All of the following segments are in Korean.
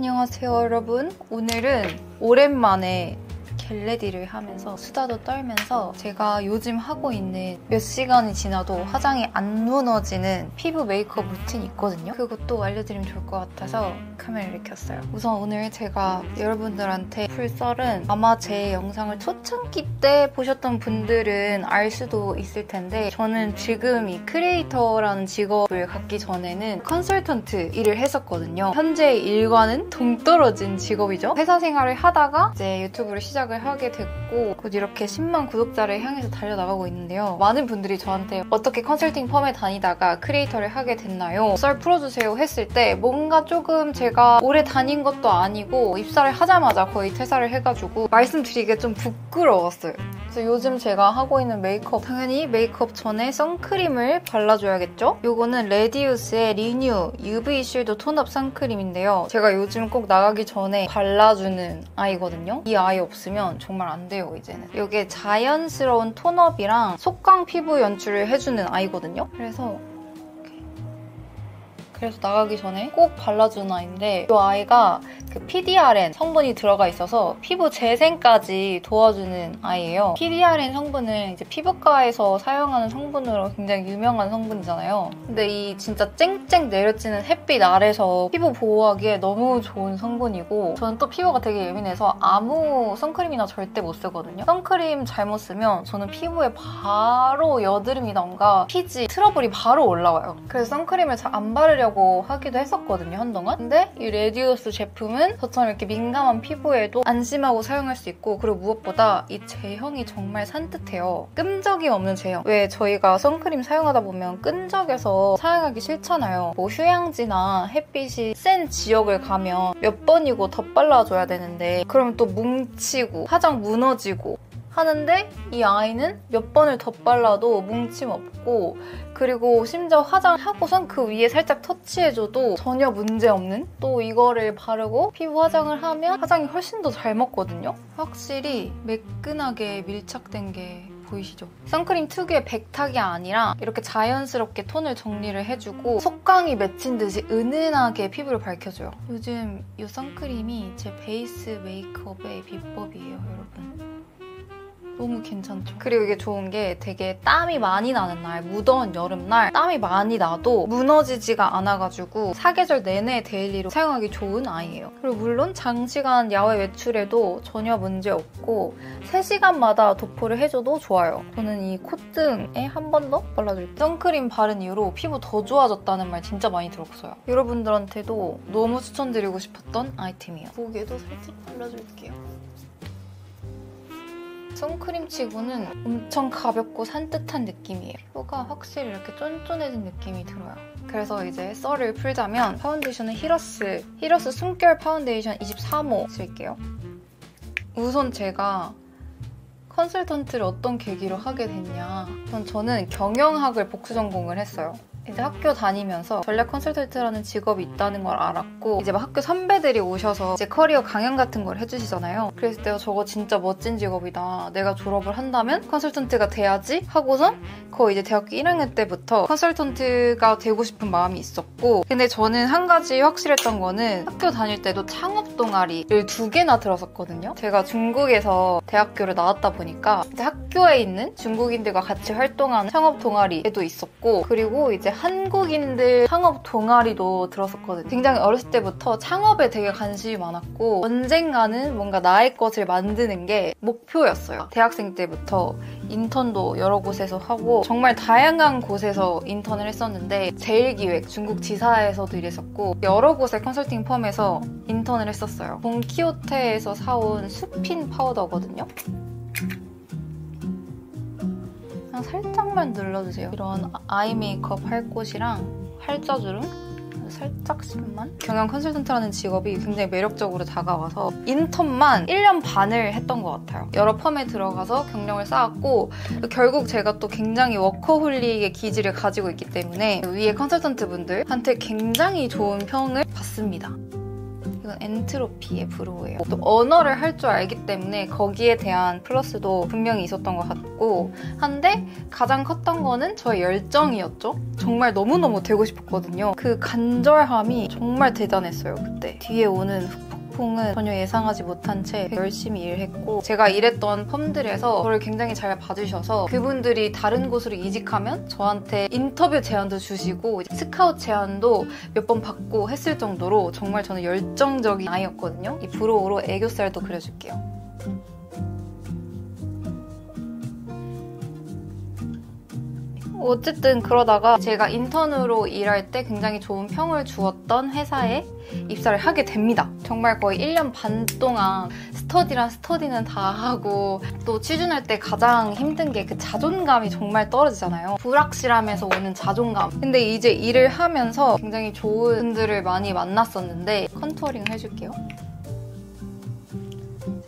안녕하세요 여러분. 오늘은 오랜만에 겟레디를 하면서 수다도 떨면서 제가 요즘 하고 있는 몇 시간이 지나도 화장이 안 무너지는 피부 메이크업 루틴이 있거든요. 그것도 알려드리면 좋을 것 같아서 카메라를 켰어요. 우선 오늘 제가 여러분들한테 풀 썰은 아마 제 영상을 초창기 때 보셨던 분들은 알 수도 있을 텐데 저는 지금 이 크리에이터라는 직업을 갖기 전에는 컨설턴트 일을 했었거든요. 현재 일과는 동떨어진 직업이죠. 회사 생활을 하다가 이제 유튜브를 시작을 하게 됐고 곧 이렇게 10만 구독자를 향해서 달려나가고 있는데요. 많은 분들이 저한테 어떻게 컨설팅 펌에 다니다가 크리에이터를 하게 됐나요? 썰 풀어주세요 했을 때 뭔가 조금 제가 오래 다닌 것도 아니고 입사를 하자마자 거의 퇴사를 해가지고 말씀드리기가 좀 부끄러웠어요. 그래서 요즘 제가 하고 있는 메이크업, 당연히 메이크업 전에 선크림을 발라줘야겠죠? 요거는 레디우스의 리뉴 UV 쉴드 톤업 선크림인데요. 제가 요즘 꼭 나가기 전에 발라주는 아이거든요. 이 아이 없으면 정말 안 돼요, 이제는. 이게 자연스러운 톤업이랑 속광 피부 연출을 해주는 아이거든요. 그래서 나가기 전에 꼭 발라주는 아이인데 이 아이가 그 PDRN 성분이 들어가 있어서 피부 재생까지 도와주는 아이예요. PDRN 성분은 이제 피부과에서 사용하는 성분으로 굉장히 유명한 성분이잖아요. 근데 이 진짜 쨍쨍 내려지는 햇빛 아래서 피부 보호하기에 너무 좋은 성분이고 저는 또 피부가 되게 예민해서 아무 선크림이나 절대 못 쓰거든요. 선크림 잘못 쓰면 저는 피부에 바로 여드름이던가 피지, 트러블이 바로 올라와요. 그래서 선크림을 잘 안 바르려고 하기도 했었거든요, 한동안. 근데 이 레디우스 제품은 저처럼 이렇게 민감한 피부에도 안심하고 사용할 수 있고 그리고 무엇보다 이 제형이 정말 산뜻해요. 끈적임 없는 제형. 왜 저희가 선크림 사용하다 보면 끈적여서 사용하기 싫잖아요. 뭐 휴양지나 햇빛이 센 지역을 가면 몇 번이고 덧발라줘야 되는데 그러면 또 뭉치고 화장 무너지고 하는데 이 아이는 몇 번을 덧발라도 뭉침 없고 그리고 심지어 화장하고선 그 위에 살짝 터치해줘도 전혀 문제없는 또 이거를 바르고 피부 화장을 하면 화장이 훨씬 더 잘 먹거든요. 확실히 매끈하게 밀착된 게 보이시죠? 선크림 특유의 백탁이 아니라 이렇게 자연스럽게 톤을 정리를 해주고 속광이 맺힌 듯이 은은하게 피부를 밝혀줘요. 요즘 이 선크림이 제 베이스 메이크업의 비법이에요, 여러분. 너무 괜찮죠? 그리고 이게 좋은 게 되게 땀이 많이 나는 날, 무더운 여름날 땀이 많이 나도 무너지지가 않아가지고 사계절 내내 데일리로 사용하기 좋은 아이예요. 그리고 물론 장시간 야외 외출에도 전혀 문제 없고 3시간마다 도포를 해줘도 좋아요. 저는 이 콧등에 한 번 더 발라줄게요. 선크림 바른 이후로 피부 더 좋아졌다는 말 진짜 많이 들었어요. 여러분들한테도 너무 추천드리고 싶었던 아이템이에요. 목에도 살짝 발라줄게요. 선크림 치고는 엄청 가볍고 산뜻한 느낌이에요. 피부가 확실히 이렇게 쫀쫀해진 느낌이 들어요. 그래서 이제 썰을 풀자면 파운데이션은 히러스 숨결 파운데이션 23호 쓸게요. 우선 제가 컨설턴트를 어떤 계기로 하게 됐냐. 저는 경영학을 복수 전공을 했어요. 이제 학교 다니면서 전략 컨설턴트라는 직업이 있다는 걸 알았고 이제 막 학교 선배들이 오셔서 이제 커리어 강연 같은 걸 해주시잖아요. 그래서 내가 저거 진짜 멋진 직업이다. 내가 졸업을 한다면 컨설턴트가 돼야지 하고선 거의 이제 대학교 1학년 때부터 컨설턴트가 되고 싶은 마음이 있었고 근데 저는 한 가지 확실했던 거는 학교 다닐 때도 창업 동아리를 2개나 들었었거든요. 제가 중국에서 대학교를 나왔다 보니까 이제 학교에 있는 중국인들과 같이 활동하는 창업 동아리에도 있었고 그리고 이제 한국인들 창업 동아리도 들었었거든요. 굉장히 어렸을 때부터 창업에 되게 관심이 많았고 언젠가는 뭔가 나의 것을 만드는 게 목표였어요. 대학생 때부터 인턴도 여러 곳에서 하고 정말 다양한 곳에서 인턴을 했었는데 제일기획, 중국 지사에서도 일했었고 여러 곳의 컨설팅 펌에서 인턴을 했었어요. 돈키호테에서 사온 수핀 파우더거든요. 그냥 살짝만 눌러주세요. 이런 아이 메이크업 할 곳이랑 팔자주름 살짝씩만. 경영 컨설턴트라는 직업이 굉장히 매력적으로 다가와서 인턴만 1년 반을 했던 것 같아요. 여러 펌에 들어가서 경력을 쌓았고 결국 제가 또 굉장히 워커홀릭의 기질을 가지고 있기 때문에 위에 컨설턴트 분들한테 굉장히 좋은 평을 받습니다. 이건 엔트로피의 브로우예요. 또 언어를 할 줄 알기 때문에 거기에 대한 플러스도 분명히 있었던 것 같고 한데 가장 컸던 거는 저의 열정이었죠. 정말 너무너무 되고 싶었거든요. 그 간절함이 정말 대단했어요, 그때. 뒤에 오는 폭풍은 전혀 예상하지 못한 채 열심히 일했고 제가 일했던 펌들에서 저를 굉장히 잘 봐주셔서 그분들이 다른 곳으로 이직하면 저한테 인터뷰 제안도 주시고 스카우트 제안도 몇 번 받고 했을 정도로 정말 저는 열정적인 아이였거든요. 이 브로우로 애교살도 그려줄게요. 어쨌든 그러다가 제가 인턴으로 일할 때 굉장히 좋은 평을 주었던 회사에 입사를 하게 됩니다. 정말 거의 1년 반 동안 스터디랑 스터디는 다 하고 또 취준할 때 가장 힘든 게 그 자존감이 정말 떨어지잖아요. 불확실함에서 오는 자존감. 근데 이제 일을 하면서 굉장히 좋은 분들을 많이 만났었는데 컨투어링 해줄게요.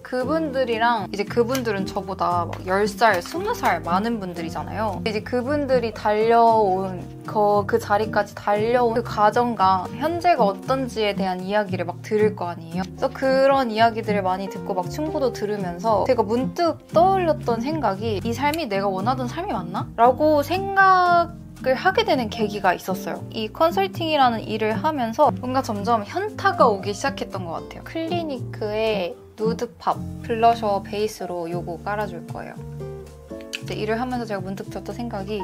그분들이랑 이제 그분들은 저보다 막 10살, 20살 많은 분들이잖아요. 이제 그분들이 달려온 그 자리까지 달려온 그 과정과 현재가 어떤지에 대한 이야기를 막 들을 거 아니에요. 그래서 그런 이야기들을 많이 듣고 막 충고도 들으면서 제가 문득 떠올렸던 생각이 이 삶이 내가 원하던 삶이 맞나? 라고 생각을 하게 되는 계기가 있었어요. 이 컨설팅이라는 일을 하면서 뭔가 점점 현타가 오기 시작했던 것 같아요. 클리니크의 누드팝 블러셔 베이스로 요거 깔아줄 거예요. 이제 일을 하면서 제가 문득 들었던 생각이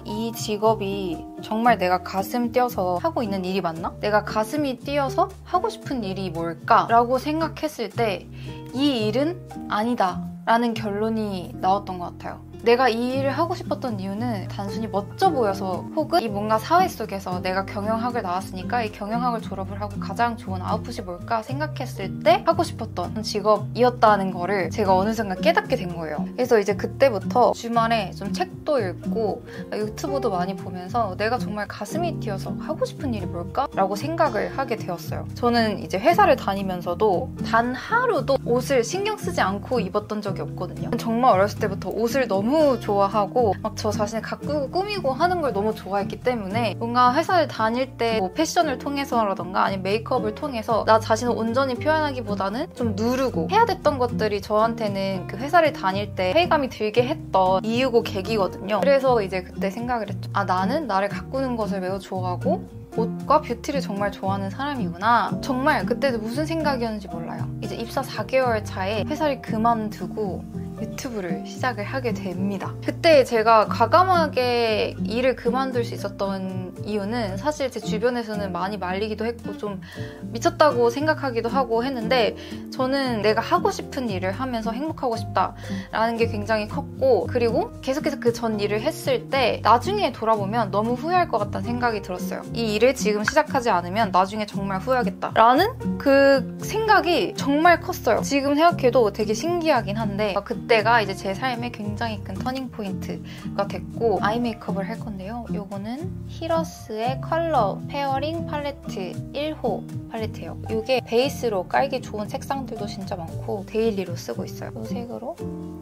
이 직업이 정말 내가 가슴 뛰어서 하고 있는 일이 맞나? 내가 가슴이 뛰어서 하고 싶은 일이 뭘까? 라고 생각했을 때 이 일은 아니다 라는 결론이 나왔던 것 같아요. 내가 이 일을 하고 싶었던 이유는 단순히 멋져 보여서 혹은 이 뭔가 사회 속에서 내가 경영학을 나왔으니까 이 경영학을 졸업을 하고 가장 좋은 아웃풋이 뭘까 생각했을 때 하고 싶었던 직업이었다는 거를 제가 어느 순간 깨닫게 된 거예요. 그래서 이제 그때부터 주말에 좀 책도 읽고 유튜브도 많이 보면서 내가 정말 가슴이 뛰어서 하고 싶은 일이 뭘까? 라고 생각을 하게 되었어요. 저는 이제 회사를 다니면서도 단 하루도 옷을 신경 쓰지 않고 입었던 적이 없거든요. 정말 어렸을 때부터 옷을 너무 좋아하고 막 저 자신을 가꾸고 꾸미고 하는 걸 너무 좋아했기 때문에 뭔가 회사를 다닐 때 뭐 패션을 통해서라던가 아니면 메이크업을 통해서 나 자신을 온전히 표현하기보다는 좀 누르고 해야 됐던 것들이 저한테는 그 회사를 다닐 때 회의감이 들게 했던 이유고 계기거든요. 그래서 이제 그때 생각을 했죠. 나는 나를 가꾸는 것을 매우 좋아하고 옷과 뷰티를 정말 좋아하는 사람이구나. 정말 그때도 무슨 생각이었는지 몰라요. 이제 입사 4개월 차에 회사를 그만두고 유튜브를 시작을 하게 됩니다. 그때 제가 과감하게 일을 그만둘 수 있었던 이유는 사실 제 주변에서는 많이 말리기도 했고 좀 미쳤다고 생각하기도 하고 했는데 저는 내가 하고 싶은 일을 하면서 행복하고 싶다라는 게 굉장히 컸고 그리고 계속해서 그 전 일을 했을 때 나중에 돌아보면 너무 후회할 것 같다는 생각이 들었어요. 이 일을 지금 시작하지 않으면 나중에 정말 후회하겠다라는 그 생각이 정말 컸어요. 지금 생각해도 되게 신기하긴 한데 그때가 이제 제 삶의 굉장히 큰 터닝 포인트가 됐고 아이 메이크업을 할 건데요. 요거는 히러스의 컬러 페어링 팔레트 1호 팔레트예요. 이게 베이스로 깔기 좋은 색상들도 진짜 많고 데일리로 쓰고 있어요. 이 색으로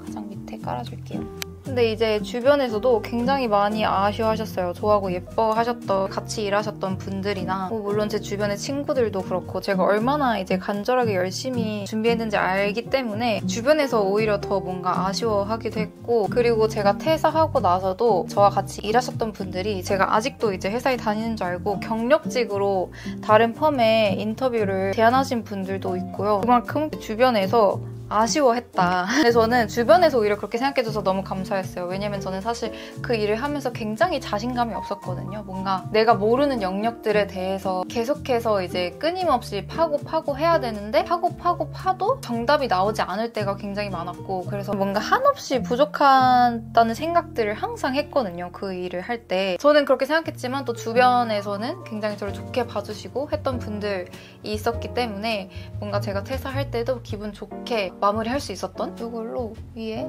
가장 밑에 깔아줄게요. 근데 이제 주변에서도 굉장히 많이 아쉬워하셨어요. 저하고 예뻐하셨던 같이 일하셨던 분들이나 물론 제 주변의 친구들도 그렇고 제가 얼마나 이제 간절하게 열심히 준비했는지 알기 때문에 주변에서 오히려 더 뭔가 아쉬워하기도 했고 그리고 제가 퇴사하고 나서도 저와 같이 일하셨던 분들이 제가 아직도 이제 회사에 다니는 줄 알고 경력직으로 다른 펌에 인터뷰를 제안하신 분들도 있고요. 그만큼 주변에서 아쉬워했다. 근데 저는 주변에서 오히려 그렇게 생각해줘서 너무 감사했어요. 왜냐면 저는 사실 그 일을 하면서 굉장히 자신감이 없었거든요. 뭔가 내가 모르는 영역들에 대해서 계속해서 이제 끊임없이 파고 해야 되는데 파도 정답이 나오지 않을 때가 굉장히 많았고 그래서 뭔가 한없이 부족하다는 생각들을 항상 했거든요. 그 일을 할 때. 저는 그렇게 생각했지만 또 주변에서는 굉장히 저를 좋게 봐주시고 했던 분들이 있었기 때문에 뭔가 제가 퇴사할 때도 기분 좋게 마무리할 수 있었던 이걸로 위에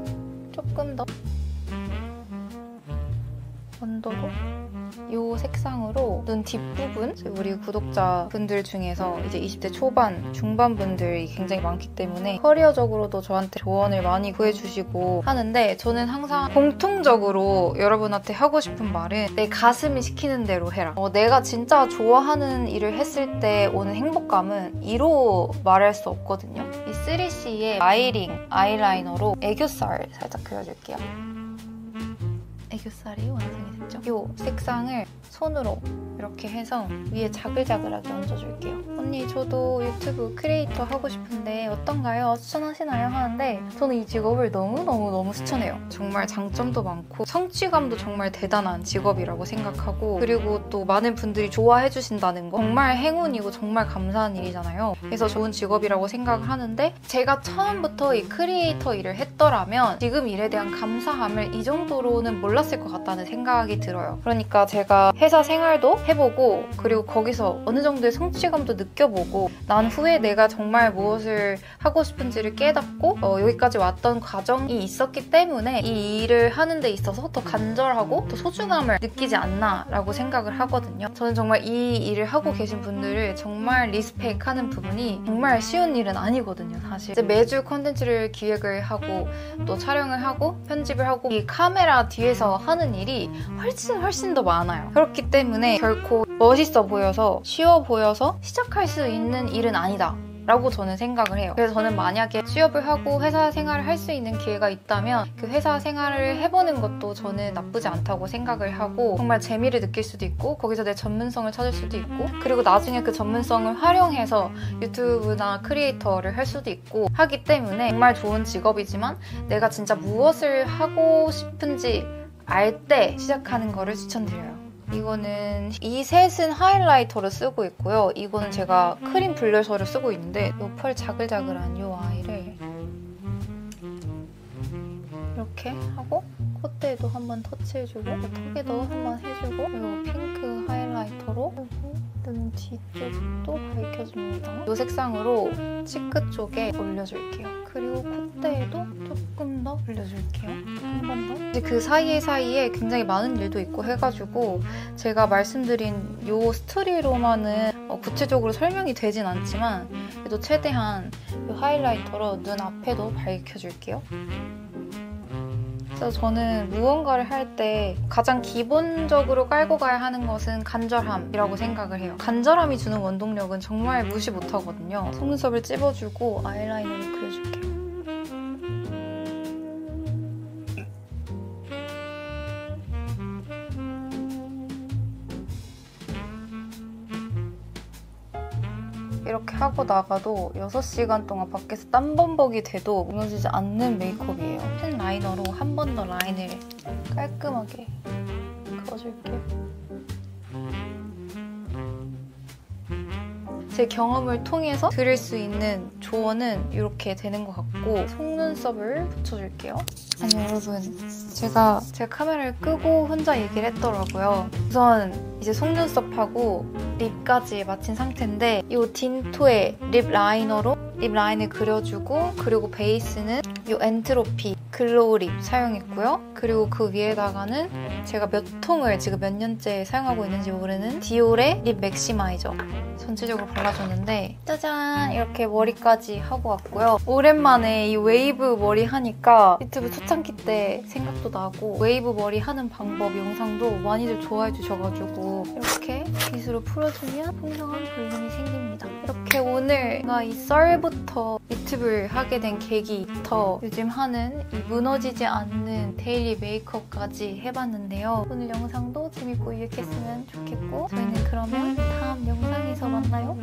조금 더 언더로 이 색상으로 눈 뒷부분, 우리 구독자분들 중에서 이제 20대 초반, 중반 분들이 굉장히 많기 때문에 커리어적으로도 저한테 조언을 많이 구해주시고 하는데 저는 항상 공통적으로 여러분한테 하고 싶은 말은 내 가슴이 시키는 대로 해라. 내가 진짜 좋아하는 일을 했을 때 오는 행복감은 이로 말할 수 없거든요. 이 3CE의 아이링 아이라이너로 애교살 살짝 그려줄게요. 애교살이 완성이 됐죠? 이 색상을 손으로 이렇게 해서 위에 자글자글하게 얹어줄게요. 언니 저도 유튜브 크리에이터 하고 싶은데 어떤가요? 추천하시나요? 하는데 저는 이 직업을 너무너무 추천해요. 정말 장점도 많고 성취감도 정말 대단한 직업이라고 생각하고 그리고 또 많은 분들이 좋아해 주신다는 거 정말 행운이고 정말 감사한 일이잖아요. 그래서 좋은 직업이라고 생각을 하는데 제가 처음부터 이 크리에이터 일을 했더라면 지금 일에 대한 감사함을 이 정도로는 몰랐을 것 같다는 생각이 들어요. 그러니까 제가 회사 생활도 해보고 그리고 거기서 어느 정도의 성취감도 느껴보고 난 후에 내가 정말 무엇을 하고 싶은지를 깨닫고 여기까지 왔던 과정이 있었기 때문에 이 일을 하는 데 있어서 더 간절하고 더 소중함을 느끼지 않나 라고 생각을 하거든요. 저는 정말 이 일을 하고 계신 분들을 정말 리스펙하는 부분이 정말 쉬운 일은 아니거든요. 사실 이제 매주 컨텐츠를 기획을 하고 또 촬영을 하고 편집을 하고 이 카메라 뒤에서 하는 일이 훨씬 더 많아요. 그렇기 때문에 결코 멋있어 보여서 쉬워 보여서 시작할 수 있는 일은 아니다 라고 저는 생각을 해요. 그래서 저는 만약에 취업을 하고 회사 생활을 할 수 있는 기회가 있다면 그 회사 생활을 해보는 것도 저는 나쁘지 않다고 생각을 하고 정말 재미를 느낄 수도 있고 거기서 내 전문성을 찾을 수도 있고 그리고 나중에 그 전문성을 활용해서 유튜브나 크리에이터를 할 수도 있고 하기 때문에 정말 좋은 직업이지만 내가 진짜 무엇을 하고 싶은지 알 때 시작하는 거를 추천드려요. 이거는 이 셋은 하이라이터를 쓰고 있고요. 이거는 제가 크림 블러셔를 쓰고 있는데 이 펄 자글자글한 이 아이를 이렇게 하고 콧대에도 한번 터치해주고 턱에도 한번 해주고 이 핑크 하이라이터로 눈 뒤쪽도 밝혀줍니다. 이 색상으로 치크 쪽에 올려줄게요. 그리고 콧대에도 조금 더 올려줄게요. 한 번 더. 이제 그 사이에 굉장히 많은 일도 있고 해가지고 제가 말씀드린 이 스토리로만은 구체적으로 설명이 되진 않지만 그래도 최대한 이 하이라이터로 눈 앞에도 밝혀줄게요. 그래서 저는 무언가를 할 때 가장 기본적으로 깔고 가야 하는 것은 간절함이라고 생각을 해요. 간절함이 주는 원동력은 정말 무시 못하거든요. 속눈썹을 찝어주고 아이라이너를 그려줄게요. 이렇게 하고 나가도 6시간 동안 밖에서 땀범벅이 돼도 무너지지 않는 메이크업이에요. 펜 라이너로 한 번 더 라인을 깔끔하게 그어줄게요. 제 경험을 통해서 드릴 수 있는 조언은 이렇게 되는 것 같고 속눈썹을 붙여줄게요. 아니 여러분 제가 카메라를 끄고 혼자 얘기를 했더라고요. 우선 이제 속눈썹하고 립까지 마친 상태인데 이 딘토의 립 라이너로 립 라인을 그려주고 그리고 베이스는 이 엔트로피 글로우 립 사용했고요. 그리고 그 위에다가는 제가 몇 통을 지금 몇 년째 사용하고 있는지 모르는 디올의 립 맥시마이저 전체적으로 발라줬는데 짜잔 이렇게 머리까지 하고 왔고요. 오랜만에 이 웨이브 머리 하니까 유튜브 초창기 때 생각도 나고 웨이브 머리 하는 방법 영상도 많이들 좋아해 주셔가지고 이렇게 빗으로 풀어주면 풍성한 볼륨이 생깁니다. 이렇게 오늘 제가 이 썰부터 유튜브를 하게 된 계기부터 요즘 하는 이 무너지지 않는 데일리 메이크업까지 해봤는데요. 오늘 영상도 재밌고 유익했으면 좋겠고 저희는 그러면 다음 영상에서 만나요.